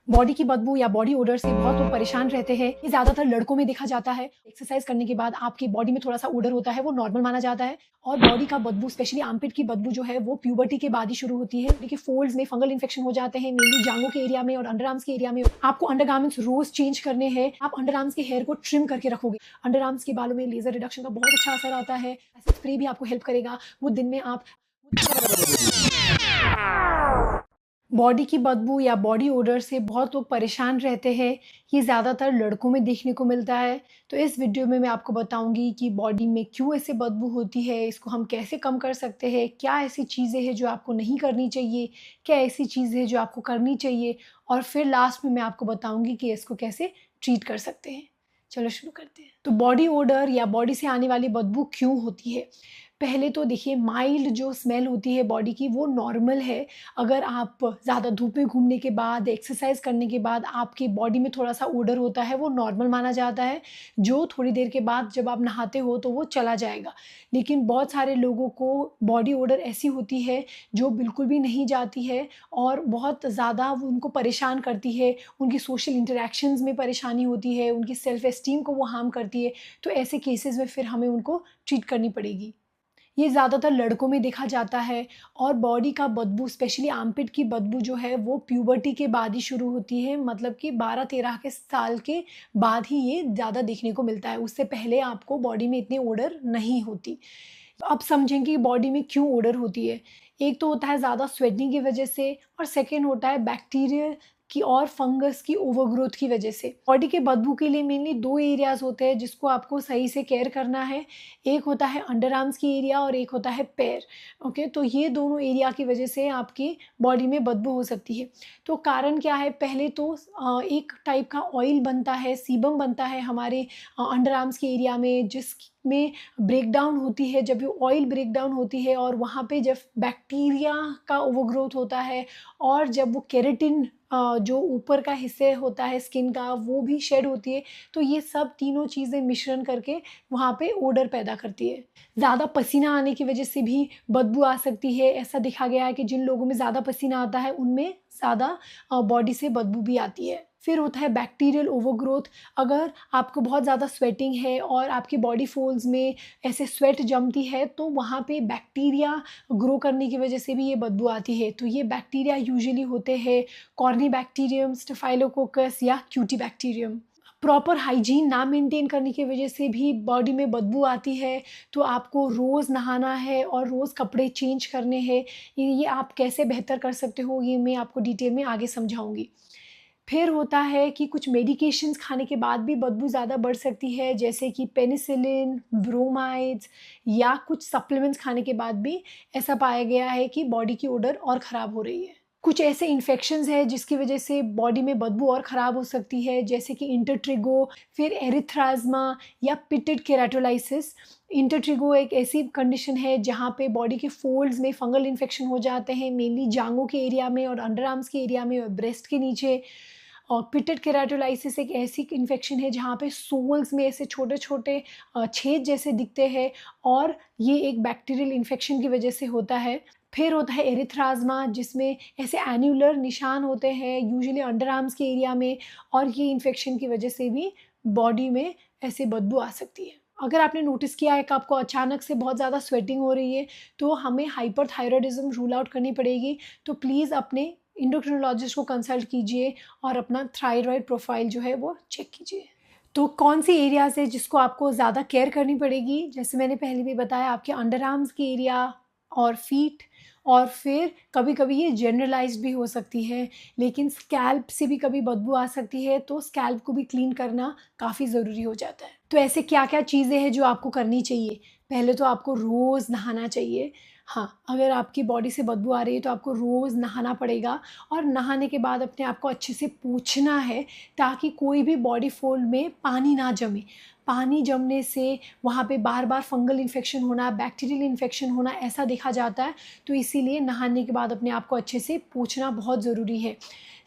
Body की बदबू या बॉडी ओडर से बहुत लोग परेशान रहते हैं। ये ज़्यादातर लड़कों में देखा जाता है। एक्सरसाइज करने के बाद आपकी बॉडी में थोड़ा-सा ओडर होता है, वो नॉर्मल माना जाता है। और बॉडी का बदबू स्पेशली आर्मपिट की बदबू जो है वो प्यूबर्टी के बाद ही शुरू होती है। देखिए फोल्ड्स में फंगल इन्फेक्शन हो जाते हैं, मेनली जांघों के एरिया में और अंडरआर्म्स के एरिया में। आपको अंडरगारमेंट्स रोज़ चेंज करने हैं। आप अंडरआर्म्स के हेयर को ट्रिम करके रखोगे। अंडरआर्म्स के बालों में लेज़र रिडक्शन का बहुत अच्छा असर आता है। ऐसे स्प्रे भी आपको हेल्प करेगा। वो दिन में आप बॉडी की बदबू या बॉडी ओडर से बहुत लोग परेशान रहते हैं। ये ज़्यादातर लड़कों में देखने को मिलता है। तो इस वीडियो में मैं आपको बताऊंगी कि बॉडी में क्यों ऐसे बदबू होती है, इसको हम कैसे कम कर सकते हैं, क्या ऐसी चीज़ें हैं जो आपको नहीं करनी चाहिए, क्या ऐसी चीज़ें हैं जो आपको करनी चाहिए, और फिर लास्ट में मैं आपको बताऊंगी कि इसको कैसे ट्रीट कर सकते हैं। चलो शुरू करते हैं। तो बॉडी ओडर या बॉडी से आने वाली बदबू क्यों होती है? पहले तो देखिए, माइल्ड जो स्मेल होती है बॉडी की वो नॉर्मल है। अगर आप ज़्यादा धूप में घूमने के बाद, एक्सरसाइज करने के बाद आपकी बॉडी में थोड़ा-सा ओडर होता है, वो नॉर्मल माना जाता है, जो थोड़ी देर के बाद जब आप नहाते हो तो वो चला जाएगा। लेकिन बहुत सारे लोगों को बॉडी ओडर ऐसी होती है जो बिल्कुल भी नहीं जाती है और बहुत ज़्यादा वो उनको परेशान करती है, उनकी सोशल इंटरैक्शंस में परेशानी होती है, उनकी सेल्फ एस्टीम को वो हार्म करती है। तो ऐसे केसेस में फिर हमें उनको ट्रीट करनी पड़ेगी। ये ज़्यादातर लड़कों में देखा जाता है। और बॉडी का बदबू स्पेशली आर्मपिट की बदबू जो है वो प्यूबर्टी के बाद ही शुरू होती है, मतलब कि 12-13 के साल के बाद ही ये ज़्यादा देखने को मिलता है। उससे पहले आपको बॉडी में इतनी ओडर नहीं होती। तो अब समझें कि बॉडी में क्यों ओडर होती है। एक तो होता है ज़्यादा स्वेटिंग की वजह से, और सेकेंड होता है बैक्टीरिया की और फंगस की ओवरग्रोथ की वजह से। बॉडी के बदबू के लिए मेनली 2 एरियाज़ होते हैं जिसको आपको सही से केयर करना है। एक होता है अंडरआर्म्स की एरिया और एक होता है पैर। ओके, तो ये दोनों एरिया की वजह से आपकी बॉडी में बदबू हो सकती है। तो कारण क्या है? पहले तो एक टाइप का ऑयल बनता है, सीबम बनता है हमारे अंडरआर्म्स के एरिया में, जिसमें ब्रेकडाउन होती है। जब ये ऑयल ब्रेकडाउन होती है और वहाँ पे जब बैक्टीरिया का ओवरग्रोथ होता है, और जब वो केराटिन जो ऊपर का हिस्से होता है स्किन का वो भी शेड होती है, तो ये सब तीनों चीज़ें मिश्रण करके वहाँ पे ओडर पैदा करती है। ज़्यादा पसीना आने की वजह से भी बदबू आ सकती है। ऐसा देखा गया है कि जिन लोगों में ज़्यादा पसीना आता है उनमें ज़्यादा बॉडी से बदबू भी आती है। फिर होता है बैक्टीरियल ओवरग्रोथ। अगर आपको बहुत ज़्यादा स्वेटिंग है और आपकी बॉडी फोल्ड्स में ऐसे स्वेट जमती है, तो वहाँ पे बैक्टीरिया ग्रो करने की वजह से भी ये बदबू आती है। तो ये बैक्टीरिया यूजुअली होते हैं कॉर्नीबैक्टीरियम, स्टेफाइलोकोकस या क्यूटीबैक्टीरियम। प्रॉपर हाइजीन ना मेंटेन करने की वजह से भी बॉडी में बदबू आती है। तो आपको रोज़ नहाना है और रोज़ कपड़े चेंज करने हैं। ये आप कैसे बेहतर कर सकते हो, ये मैं आपको डिटेल में आगे समझाऊँगी। फिर होता है कि कुछ मेडिकेशंस खाने के बाद भी बदबू ज़्यादा बढ़ सकती है, जैसे कि पेनिसिलिन, ब्रोमाइड्स, या कुछ सप्लीमेंट्स खाने के बाद भी ऐसा पाया गया है कि बॉडी की ओडर और ख़राब हो रही है। कुछ ऐसे इन्फेक्शंस हैं जिसकी वजह से बॉडी में बदबू और ख़राब हो सकती है, जैसे कि इंटरट्रिगो, फिर एरिथ्राज्मा या पिटेड केराटोलाइसिस। इंटरट्रिगो एक ऐसी कंडीशन है जहाँ पे बॉडी के फोल्ड्स में फंगल इन्फेक्शन हो जाते हैं, मेनली जांघों के एरिया में और अंडरआर्म्स के एरिया में और ब्रेस्ट के नीचे। और पिटेड केराटोलाइसिस एक ऐसी इन्फेक्शन है जहाँ पे सोल्स में ऐसे छोटे-छोटे छेद जैसे दिखते हैं, और ये एक बैक्टीरियल इन्फेक्शन की वजह से होता है। फिर होता है एरिथ्राज्मा, जिसमें ऐसे एन्युलर निशान होते हैं यूजुअली अंडरआर्म्स के एरिया में, और ये इन्फेक्शन की वजह से भी बॉडी में ऐसे बदबू आ सकती है। अगर आपने नोटिस किया है कि आपको अचानक से बहुत ज़्यादा स्वेटिंग हो रही है, तो हमें हाइपरथायरॉयडिज़्म रूल आउट करनी पड़ेगी। तो प्लीज़ अपने एंडोक्रिनोलॉजिस्ट को कंसल्ट कीजिए और अपना थायराइड प्रोफाइल जो है वो चेक कीजिए। तो कौन सी एरियाज़ है जिसको आपको ज़्यादा केयर करनी पड़ेगी? जैसे मैंने पहले भी बताया, आपके अंडरआर्म्स के एरिया और फीट, और फिर कभी-कभी ये जनरलाइज़्ड भी हो सकती है, लेकिन स्कैल्प से भी कभी बदबू आ सकती है, तो स्कैल्प को भी क्लीन करना काफ़ी ज़रूरी हो जाता है। तो ऐसे क्या-क्या चीज़ें हैं जो आपको करनी चाहिए? पहले तो आपको रोज़ नहाना चाहिए। हाँ, अगर आपकी बॉडी से बदबू आ रही है तो आपको रोज़ नहाना पड़ेगा, और नहाने के बाद अपने आप को अच्छे से पोंछना है, ताकि कोई भी बॉडी फोल्ड में पानी ना जमे। पानी जमने से वहाँ पे बार-बार फंगल इन्फेक्शन होना, बैक्टीरियल इन्फेक्शन होना ऐसा देखा जाता है। तो इसीलिए नहाने के बाद अपने आप को अच्छे से पोंछना बहुत ज़रूरी है।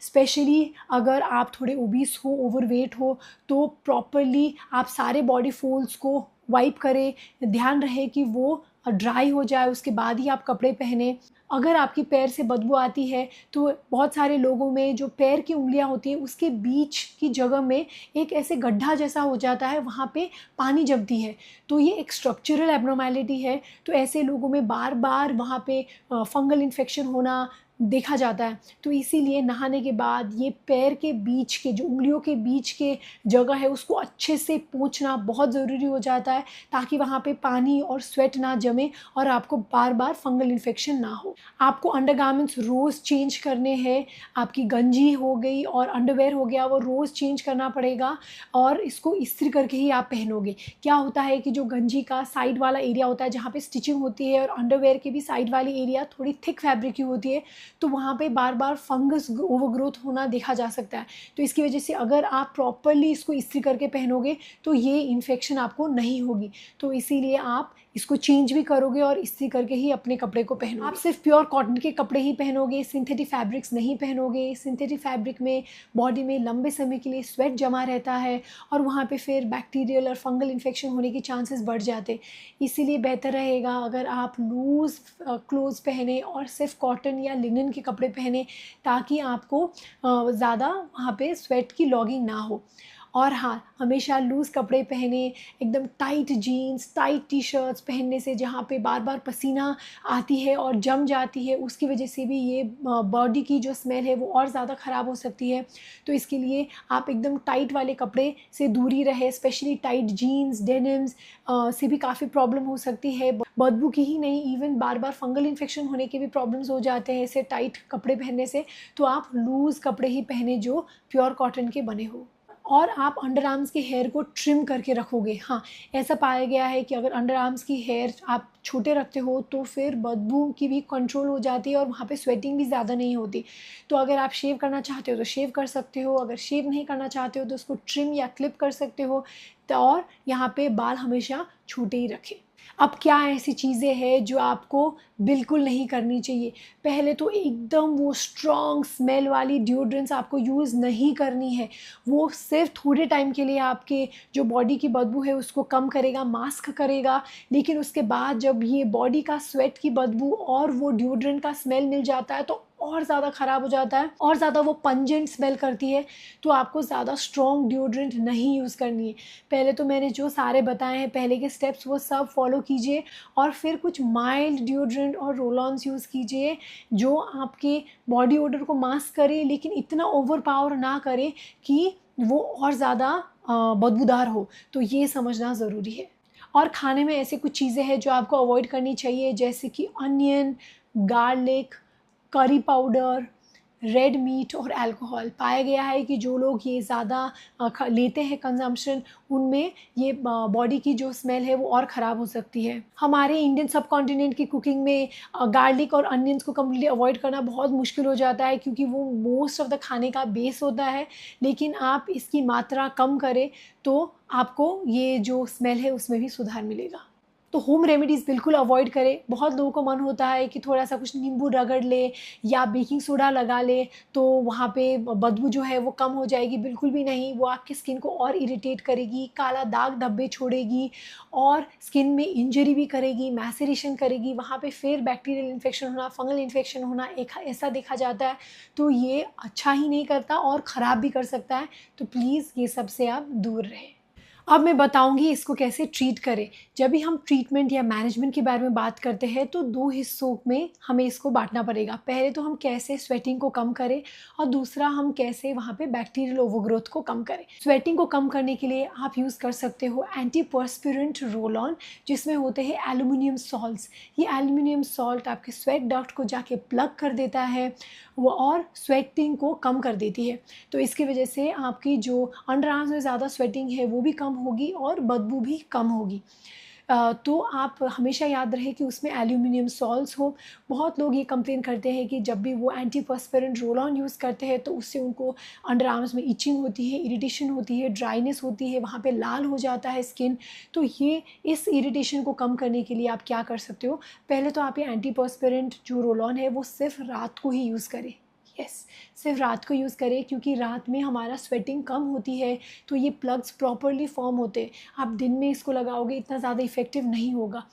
स्पेशली अगर आप थोड़े ओबीस हो, ओवरवेट हो, तो प्रॉपरली आप सारे बॉडी फोल्ड्स को वाइप करें। ध्यान रहे कि वो ड्राई हो जाए, उसके बाद ही आप कपड़े पहने। अगर आपकी पैर से बदबू आती है तो बहुत सारे लोगों में जो पैर की उंगलियां होती हैं उसके बीच की जगह में एक ऐसे गड्ढा जैसा हो जाता है, वहाँ पे पानी जमती है। तो ये एक स्ट्रक्चरल एब्नॉर्मैलिटी है। तो ऐसे लोगों में बार बार वहाँ पे फंगल इन्फेक्शन होना देखा जाता है। तो इसीलिए नहाने के बाद ये पैर के बीच के जो उंगलियों के बीच के जगह है उसको अच्छे से पोंछना बहुत ज़रूरी हो जाता है, ताकि वहाँ पे पानी और स्वेट ना जमे और आपको बार बार फंगल इन्फेक्शन ना हो। आपको अंडरगारमेंट्स रोज़ चेंज करने हैं। आपकी गंजी हो गई और अंडरवेयर हो गया, वो रोज़ चेंज करना पड़ेगा और इसको इस्त्री करके ही आप पहनोगे। क्या होता है कि जो गंजी का साइड वाला एरिया होता है जहाँ पे स्टिचिंग होती है, और अंडरवेयर के भी साइड वाली एरिया थोड़ी थिक फैब्रिक की होती है, तो वहाँ पे बार बार फंगस ओवरग्रोथ होना देखा जा सकता है। तो इसकी वजह से अगर आप प्रॉपरली इसको इस्त्री करके पहनोगे तो ये इन्फेक्शन आपको नहीं होगी। तो इसीलिए आप इसको चेंज भी करोगे और इस्त्री करके ही अपने कपड़े को पहनोगे। आप सिर्फ प्योर कॉटन के कपड़े ही पहनोगे, सिंथेटिक फैब्रिक्स नहीं पहनोगे। सिंथेटिक फैब्रिक में बॉडी में लंबे समय के लिए स्वेट जमा रहता है और वहाँ पे फिर बैक्टीरियल और फंगल इन्फेक्शन होने के चांसेस बढ़ जाते। इसीलिए बेहतर रहेगा अगर आप लूज़ क्लोथ्स पहने और सिर्फ कॉटन या लिनन के कपड़े पहने, ताकि आपको ज़्यादा वहाँ पे स्वेट की लॉगिंग ना हो। और हाँ, हमेशा लूज़ कपड़े पहने, एकदम tight jeans, tight T shirts पहनने से जहाँ पे बार बार पसीना आती है और जम जाती है, उसकी वजह से भी ये बॉडी की जो स्मेल है वो और ज़्यादा ख़राब हो सकती है। तो इसके लिए आप एकदम टाइट वाले कपड़े से दूरी रहे, स्पेशली टाइट जीन्स, डेनिम्स से भी काफ़ी प्रॉब्लम हो सकती है। बदबू की ही नहीं, इवन बार बार फंगल इन्फेक्शन होने के भी प्रॉब्लम्स हो जाते हैं ऐसे टाइट कपड़े पहनने से। तो आप लूज़ कपड़े ही पहने जो प्योर कॉटन के बने हो। और आप अंडर आर्म्स के हेयर को ट्रिम करके रखोगे। हाँ, ऐसा पाया गया है कि अगर अंडर आर्म्स की हेयर आप छोटे रखते हो तो फिर बदबू की भी कंट्रोल हो जाती है और वहाँ पे स्वेटिंग भी ज़्यादा नहीं होती। तो अगर आप शेव करना चाहते हो तो शेव कर सकते हो, अगर शेव नहीं करना चाहते हो तो उसको ट्रिम या क्लिप कर सकते हो। तो और यहाँ पे बाल हमेशा छोटे ही रखें। अब क्या ऐसी चीज़ें हैं जो आपको बिल्कुल नहीं करनी चाहिए? पहले तो एकदम वो स्ट्रॉन्ग स्मेल वाली डिओड्रेंट्स आपको यूज़ नहीं करनी है। वो सिर्फ थोड़े टाइम के लिए आपके जो बॉडी की बदबू है उसको कम करेगा, मास्क करेगा, लेकिन उसके बाद जब ये बॉडी का स्वेट की बदबू और वो डिओड्रेंट का स्मेल मिल जाता है तो और ज़्यादा ख़राब हो जाता है और ज़्यादा वो पंजेंट स्मेल करती है। तो आपको ज़्यादा स्ट्रॉन्ग डिओड्रेंट नहीं यूज़ करनी है। पहले तो मैंने जो सारे बताए हैं पहले के स्टेप्स वो सब फॉलो कीजिए और फिर कुछ माइल्ड डिओड्रेंट और रोल-ऑन्स यूज़ कीजिए जो आपके बॉडी ओडर को मास्क करे, लेकिन इतना ओवर पावर ना करे कि वो और ज़्यादा बदबूदार हो। तो ये समझना ज़रूरी है। और खाने में ऐसे कुछ चीज़ें हैं जो आपको अवॉइड करनी चाहिए, जैसे कि onion, garlic, curry powder, red meat और अल्कोहल। पाया गया है कि जो लोग ये ज़्यादा लेते हैं कंजम्पशन, उनमें ये बॉडी की जो स्मेल है वो और ख़राब हो सकती है। हमारे इंडियन सब कॉन्टिनेंट की कुकिंग में गार्लिक और अनियंस को कम्प्लीटली अवॉइड करना बहुत मुश्किल हो जाता है, क्योंकि वो मोस्ट ऑफ द खाने का बेस होता है। लेकिन आप इसकी मात्रा कम करें तो आपको ये जो स्मेल है उसमें भी सुधार मिलेगा। तो होम रेमेडीज़ बिल्कुल अवॉइड करें। बहुत लोगों को मन होता है कि थोड़ा-सा कुछ नींबू रगड़ ले या बेकिंग सोडा लगा ले तो वहाँ पे बदबू जो है वो कम हो जाएगी। बिल्कुल भी नहीं, वो आपकी स्किन को और इरिटेट करेगी, काला दाग धब्बे छोड़ेगी और स्किन में इंजरी भी करेगी, मैसेरेशन करेगी। वहाँ पे फिर बैक्टीरियल इन्फेक्शन होना, फंगल इन्फेक्शन होना एक ऐसा देखा जाता है। तो ये अच्छा ही नहीं करता और ख़राब भी कर सकता है। तो प्लीज़ ये सब से आप दूर रहें। अब मैं बताऊंगी इसको कैसे ट्रीट करें। जब भी हम ट्रीटमेंट या मैनेजमेंट के बारे में बात करते हैं तो दो हिस्सों में हमें इसको बांटना पड़ेगा। पहले तो हम कैसे स्वेटिंग को कम करें और दूसरा हम कैसे वहाँ पे बैक्टीरियल ओवरग्रोथ को कम करें। स्वेटिंग को कम करने के लिए आप यूज़ कर सकते हो एंटीपर्स्पिरेंट रोल ऑन, जिसमें होते हैं एल्यूमिनियम सॉल्ट्स। ये एल्यूमिनियम सॉल्ट आपके स्वेट डक्ट को जाके प्लग कर देता है वो और स्वेटिंग को कम कर देती है। तो इसकी वजह से आपकी जो अंडर आर्म्स में ज़्यादा स्वेटिंग है वो भी कम होगी और बदबू भी कम होगी। तो आप हमेशा याद रहे कि उसमें एल्यूमिनियम सॉल्ट्स हो। बहुत लोग ये कंप्लेन करते हैं कि जब भी वो एंटीपर्स्पिरेंट रोल ऑन यूज़ करते हैं तो उससे उनको अंडर आर्म्स में इचिंग होती है, इरिटेशन होती है, ड्राइनेस होती है, वहाँ पे लाल हो जाता है स्किन। तो ये इस इरिटेशन को कम करने के लिए आप क्या कर सकते हो, पहले तो आप ये एंटीपर्स्पिरेंट जो रोल ऑन है वो सिर्फ रात को ही यूज़ करें। सिर्फ रात को यूज़ करें, क्योंकि रात में हमारा स्वेटिंग कम होती है तो ये प्लग्स प्रॉपरली फॉर्म होते हैं। आप दिन में इसको लगाओगे इतना ज़्यादा इफ़ेक्टिव नहीं होगा।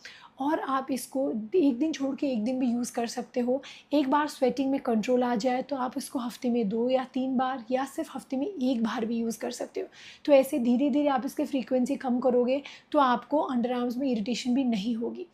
और आप इसको एक दिन छोड़ के एक दिन भी यूज़ कर सकते हो। एक बार स्वेटिंग में कंट्रोल आ जाए तो आप इसको हफ्ते में 2 या 3 बार या सिर्फ हफ्ते में 1 बार भी यूज़ कर सकते हो। तो ऐसे धीरे धीरे आप इसकी फ्रीक्वेंसी कम करोगे तो आपको अंडर आर्म्स में इरिटेशन भी नहीं होगी।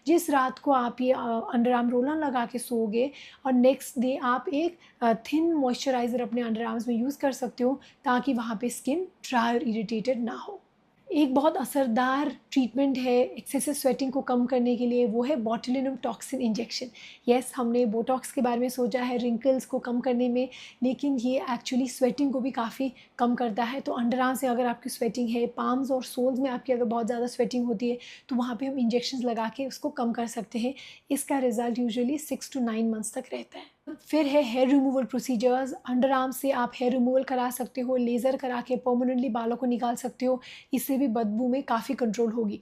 जिस रात को आप ये अंडर आर्म रोल ऑन लगा के सोओगे और नेक्स्ट डे आप एक थिन मॉइस्चराइज़र अपने अंडर आर्म्स में यूज़ कर सकते हो ताकि वहाँ पे स्किन ड्राई और इरिटेटेड ना हो। एक बहुत असरदार ट्रीटमेंट है एक्सेसिव स्वेटिंग को कम करने के लिए, वो है बोtulinum टॉक्सिन इंजेक्शन। यस, हमने बोटॉक्स के बारे में सोचा है रिंकल्स को कम करने में, लेकिन ये एक्चुअली स्वेटिंग को भी काफ़ी कम करता है। तो अंडर आर्म से अगर आपकी स्वेटिंग है, पाम्स और सोल्स में आपकी अगर बहुत ज़्यादा स्वेटिंग होती है तो वहाँ पे हम इंजेक्शंस लगा के उसको कम कर सकते हैं। इसका रिजल्ट यूजुअली 6 to 9 मंथ्स तक रहता है। फिर है hair removal procedures. Under arm से आप हेयर रिमूवल करा सकते हो, लेज़र करा के परमानेंटली बालों को निकाल सकते हो। इससे भी बदबू में काफ़ी कंट्रोल होगी।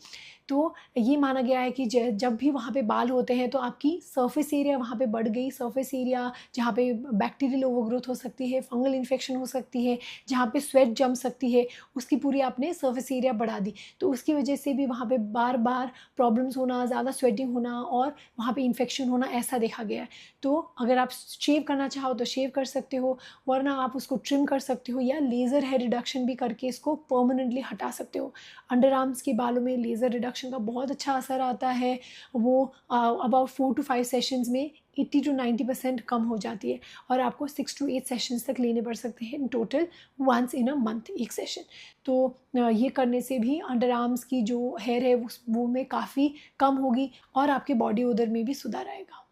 तो ये माना गया है कि जब भी वहाँ पे बाल होते हैं तो आपकी सरफेस एरिया वहाँ पे बढ़ गई, सरफेस एरिया जहाँ पे बैक्टीरियल ओवरग्रोथ हो सकती है, फंगल इन्फेक्शन हो सकती है, जहाँ पे स्वेट जम सकती है, उसकी पूरी आपने सरफेस एरिया बढ़ा दी। तो उसकी वजह से भी वहाँ पे बार बार प्रॉब्लम्स होना, ज़्यादा स्वेटिंग होना और वहाँ पे इन्फेक्शन होना, ऐसा देखा गया है। तो अगर आप शेव करना चाहो तो शेव कर सकते हो, वरना आप उसको ट्रिम कर सकते हो या लेज़र हेयर रिडक्शन भी करके इसको परमानेंटली हटा सकते हो। अंडर आर्म्स के बालों में लेज़र रिडक्शन का बहुत अच्छा असर आता है। वो अबाउट 4 to 5 सेशंस में 80 to 90% कम हो जाती है और आपको 6 to 8 सेशंस तक लेने पड़ सकते हैं in total, once in a month एक सेशन। तो ये करने से भी अंडर आर्म्स की जो हेयर है वो में काफ़ी कम होगी और आपके बॉडी ओडर में भी सुधार आएगा।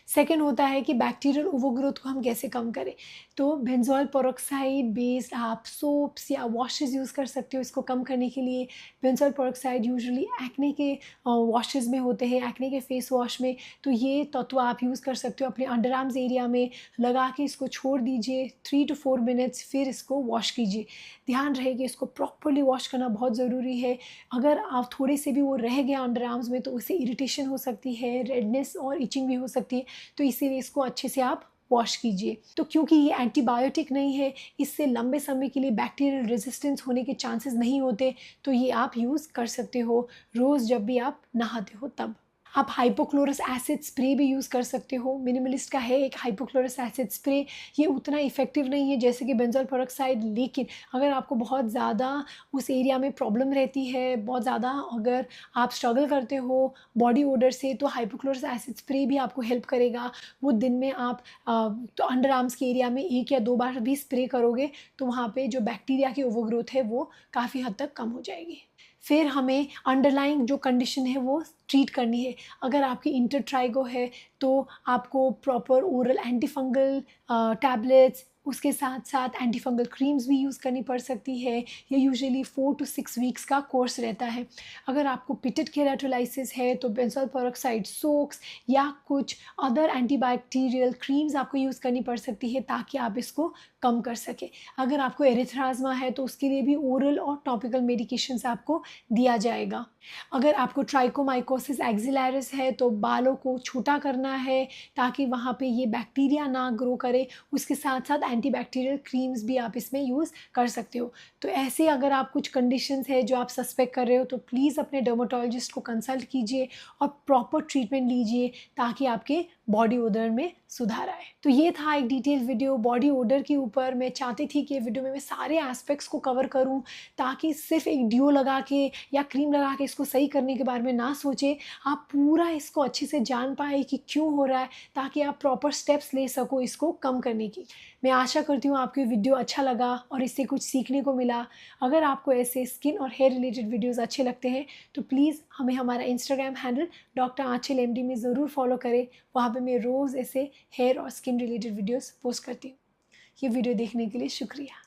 सेकेंड होता है कि बैक्टीरियल ओवरग्रोथ को हम कैसे कम करें। तो बेंजोइल पेरोक्साइड बेस्ड आप सोप्स या वॉशेज़ यूज़ कर सकते हो इसको कम करने के लिए। बेंजोइल पेरोक्साइड यूजुअली एक्ने के वॉशेज़ में होते हैं, एक्ने के फेस वॉश में। तो ये तत्व आप यूज़ कर सकते हो अपने अंडर आर्म्स एरिया में लगा के इसको छोड़ दीजिए 3 to 4 मिनट्स, फिर इसको वॉश कीजिए। ध्यान रहे कि इसको प्रॉपरली वॉश करना बहुत ज़रूरी है। अगर आप थोड़े से भी वो रह गया अंडर आर्म्स में तो उससे इरिटेशन हो सकती है, रेडनेस और इचिंग भी हो सकती है। तो इसीलिए इसको अच्छे से आप वॉश कीजिए। तो क्योंकि ये एंटीबायोटिक नहीं है, इससे लंबे समय के लिए बैक्टीरियल रेजिस्टेंस होने के चांसेस नहीं होते, तो ये आप यूज़ कर सकते हो रोज़ जब भी आप नहाते हो तब। आप हाइपोक्लोरस एसिड स्प्रे भी यूज़ कर सकते हो। मिनिमलिस्ट का है एक हाइपोक्लोरस एसिड स्प्रे। ये उतना इफ़ेक्टिव नहीं है जैसे कि बेंजोइल पेरोक्साइड, लेकिन अगर आपको बहुत ज़्यादा उस एरिया में प्रॉब्लम रहती है, बहुत ज़्यादा अगर आप स्ट्रगल करते हो बॉडी ओडर से, तो हाइपोक्लोरस एसिड स्प्रे भी आपको हेल्प करेगा। वो दिन में आप तो अंडर आर्म्स के एरिया में 1 या 2 बार भी स्प्रे करोगे तो वहाँ पे जो बैक्टीरिया की ओवरग्रोथ है वो काफ़ी हद तक कम हो जाएगी। फिर हमें अंडरलाइंग जो कंडीशन है वो ट्रीट करनी है। अगर आपकी इंटरट्राइगो है तो आपको proper oral anti fungal tablets, उसके साथ साथ एंटी फंगल क्रीम्स भी यूज़ करनी पड़ सकती है। ये यूजुअली 4 to 6 वीक्स का कोर्स रहता है। अगर आपको पिटेड केराटोलाइसिस है तो बेंजोइल पेरोक्साइड सोक्स या कुछ अदर एंटीबैक्टीरियल क्रीम्स आपको यूज़ करनी पड़ सकती है ताकि आप इसको कम कर सके। अगर आपको एरिथ्राज़मा है तो उसके लिए भी ओरल और टॉपिकल मेडिकेशंस आपको दिया जाएगा। अगर आपको ट्राइकोमाइकोसिस एक्सिलैरिस है तो बालों को छोटा करना है ताकि वहाँ पे ये बैक्टीरिया ना ग्रो करे। उसके साथ साथ एंटीबैक्टीरियल क्रीम्स भी आप इसमें यूज़ कर सकते हो। तो ऐसे अगर आप कुछ कंडीशंस है जो आप सस्पेक्ट कर रहे हो तो प्लीज़ अपने डर्मेटोलॉजिस्ट को कंसल्ट कीजिए और प्रॉपर ट्रीटमेंट लीजिए ताकि आपके बॉडी ओडर में सुधार आए। तो ये था एक डिटेल वीडियो बॉडी ओडर के ऊपर। मैं चाहती थी कि ये वीडियो में मैं सारे एस्पेक्ट्स को कवर करूं ताकि सिर्फ एक ड्यू लगा के या क्रीम लगा के इसको सही करने के बारे में ना सोचे, आप पूरा इसको अच्छे से जान पाए कि क्यों हो रहा है ताकि आप प्रॉपर स्टेप्स ले सको इसको कम करने की। मैं आशा करती हूँ आपको ये वीडियो अच्छा लगा और इससे कुछ सीखने को मिला। अगर आपको ऐसे स्किन और हेयर रिलेटेड वीडियोज़ अच्छे लगते हैं तो प्लीज़ हमें हमारा इंस्टाग्राम हैंडल डॉक्टर आंचल MD में ज़रूर फॉलो करें। वहाँ पे मैं रोज़ ऐसे हेयर और स्किन रिलेटेड वीडियोस पोस्ट करती हूँ। ये वीडियो देखने के लिए शुक्रिया।